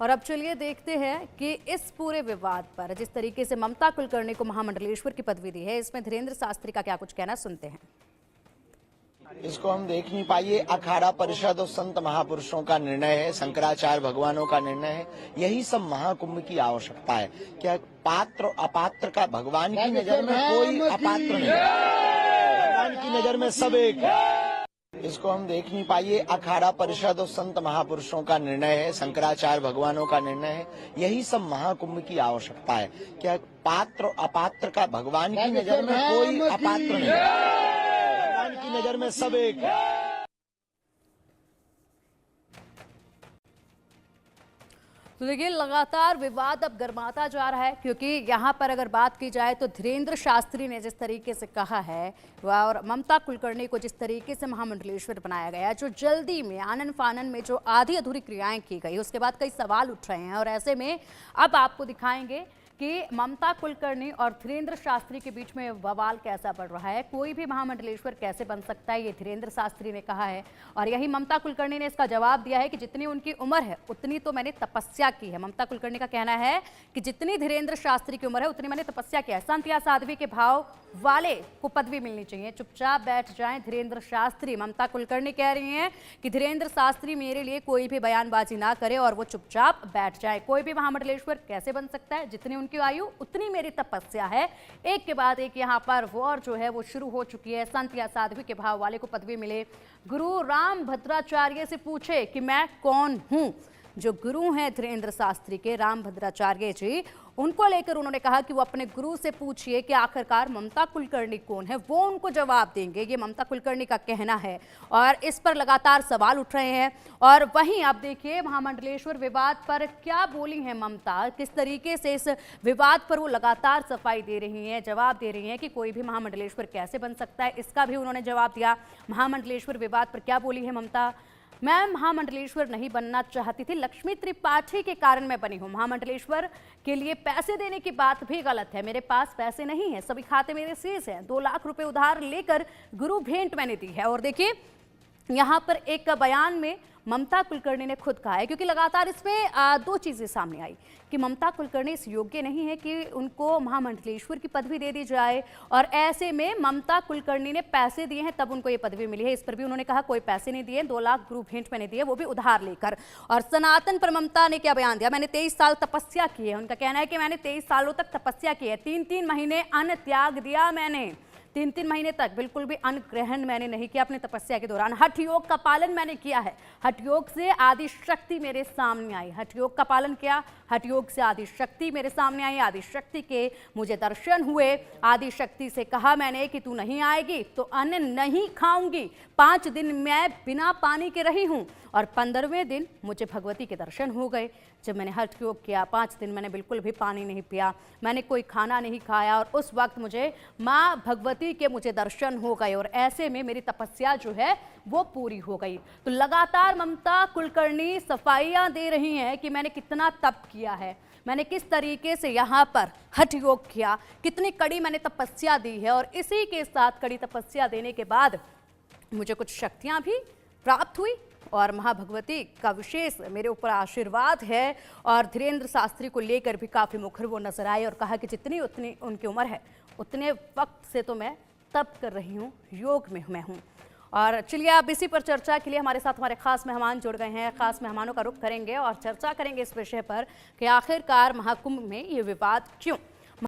और अब चलिए देखते हैं कि इस पूरे विवाद पर जिस तरीके से ममता कुलकर्णी को महामंडलेश्वर की पदवी दी है, इसमें धीरेन्द्र शास्त्री का क्या कुछ कहना, सुनते हैं। इसको हम देख नहीं पाइए। अखाड़ा परिषद और संत महापुरुषों का निर्णय है, शंकराचार्य भगवानों का निर्णय है। यही सब महाकुंभ की आवश्यकता है। क्या पात्र अपात्र का भगवान की नजर में कोई अपात्र नहीं, भगवान की नजर में सब एक है। इसको हम देख नहीं पाइए। अखाड़ा परिषद और संत महापुरुषों का निर्णय है, शंकराचार्य भगवानों का निर्णय है। यही सब महाकुंभ की आवश्यकता है। क्या पात्र अपात्र का भगवान की नजर में कोई अपात्र नहीं, भगवान की नजर में सब एक है। तो देखिए, लगातार विवाद अब गर्माता जा रहा है, क्योंकि यहाँ पर अगर बात की जाए तो धीरेन्द्र शास्त्री ने जिस तरीके से कहा है और ममता कुलकर्णी को जिस तरीके से महामंडलेश्वर बनाया गया, जो जल्दी में आनन फानन में जो आधी अधूरी क्रियाएं की गई, उसके बाद कई सवाल उठ रहे हैं। और ऐसे में अब आपको दिखाएंगे कि ममता कुलकर्णी और धीरेन्द्र शास्त्री के बीच में बवाल कैसा बढ़ रहा है। कोई भी महामंडलेश्वर कैसे बन सकता है, ये धीरेन्द्र शास्त्री ने कहा है। और यही ममता कुलकर्णी ने इसका जवाब दिया है कि जितनी उनकी उम्र है उतनी तो मैंने तपस्या की है। ममता कुलकर्णी का कहना है कि जितनी धीरेन्द्र शास्त्री की उम्र है उतनी मैंने तपस्या किया है। संत या साध्वी के भाव वाले को पदवी मिलनी चाहिए, चुपचाप बैठ जाएं धीरेन्द्र शास्त्री। ममता कुलकर्णी कह रही हैं कि धीरेन्द्र शास्त्री मेरे लिए कोई भी बयानबाजी ना करे और वो चुपचाप बैठ जाए। कोई भी महामंडलेश्वर कैसे बन सकता है, जितनी उनकी आयु उतनी मेरी तपस्या है। एक के बाद एक यहाँ पर वॉर जो है वो शुरू हो चुकी है। संत या साध्वी के भाव वाले को पदवी मिले। गुरु राम भद्राचार्य से पूछे कि मैं कौन हूं। जो गुरु हैं धीरेन्द्र शास्त्री के, राम भद्राचार्य जी, उनको लेकर उन्होंने कहा कि वो अपने गुरु से पूछिए कि आखिरकार ममता कुलकर्णी कौन है, वो उनको जवाब देंगे। ये ममता कुलकर्णी का कहना है और इस पर लगातार सवाल उठ रहे हैं। और वहीं आप देखिए, महामंडलेश्वर विवाद पर क्या बोली हैं ममता, किस तरीके से इस विवाद पर वो लगातार सफाई दे रही हैं, जवाब दे रही हैं कि कोई भी महामंडलेश्वर कैसे बन सकता है, इसका भी उन्होंने जवाब दिया। महामंडलेश्वर विवाद पर क्या बोली है ममता, मैं महामंडलेश्वर नहीं बनना चाहती थी, लक्ष्मी त्रिपाठी के कारण मैं बनी हूँ। महामंडलेश्वर के लिए पैसे देने की बात भी गलत है, मेरे पास पैसे नहीं है, सभी खाते मेरे सीज हैं। 2 लाख रुपए उधार लेकर गुरु भेंट मैंने दी है। और देखिए, यहाँ पर एक बयान में ममता कुलकर्णी ने खुद कहा है, क्योंकि लगातार इसमें 2 चीजें सामने आई कि ममता कुलकर्णी इस योग्य नहीं है कि उनको महामंडलेश्वर की पदवी दे दी जाए, और ऐसे में ममता कुलकर्णी ने पैसे दिए हैं तब उनको ये पदवी मिली है। इस पर भी उन्होंने कहा कोई पैसे नहीं दिए, 2 लाख गुरु भेंट मैंने दिए, वो भी उधार लेकर। और सनातन पर ममता ने क्या बयान दिया, मैंने 23 साल तपस्या की है। उनका कहना है कि मैंने 23 सालों तक तपस्या की है, 3-3 महीने अन्न त्याग दिया मैंने, 3-3 महीने तक बिल्कुल भी अन्न ग्रहण मैंने नहीं किया अपने तपस्या के दौरान। हठ योग का पालन मैंने किया है, हठ योग से आदि शक्ति मेरे सामने आई। हठ योग का पालन किया, हठ योग से आदि शक्ति मेरे सामने आई, आदि शक्ति के मुझे दर्शन हुए। आदि शक्ति से कहा मैंने कि तू नहीं आएगी तो अन्न नहीं खाऊंगी। 5 दिन मैं बिना पानी के रही हूँ और 15वें दिन मुझे भगवती के दर्शन हो गए। जब मैंने हठ योग किया 5 दिन मैंने बिल्कुल भी पानी नहीं पिया, मैंने कोई खाना नहीं खाया, और उस वक्त मुझे माँ भगवती के मुझे दर्शन हो गए और ऐसे में मेरी तपस्या जो है वो पूरी हो गई। तो लगातार ममता कुलकर्णी सफाइयाँ दे रही हैं कि मैंने कितना तप किया है, मैंने किस तरीके से यहाँ पर हठ योग किया, कितनी कड़ी मैंने तपस्या दी है, और इसी के साथ कड़ी तपस्या देने के बाद मुझे कुछ शक्तियाँ भी प्राप्त हुई और महाभगवती का विशेष मेरे ऊपर आशीर्वाद है। और धीरेन्द्र शास्त्री को लेकर भी काफ़ी मुखर वो नजर आए और कहा कि जितनी उतनी उनकी उम्र है उतने वक्त से तो मैं तप कर रही हूँ, योग में मैं हूँ। और चलिए, अब इसी पर चर्चा के लिए हमारे साथ हमारे खास मेहमान जुड़ गए हैं। खास मेहमानों का रुख करेंगे और चर्चा करेंगे इस विषय पर कि आखिरकार महाकुंभ में ये विवाद क्यों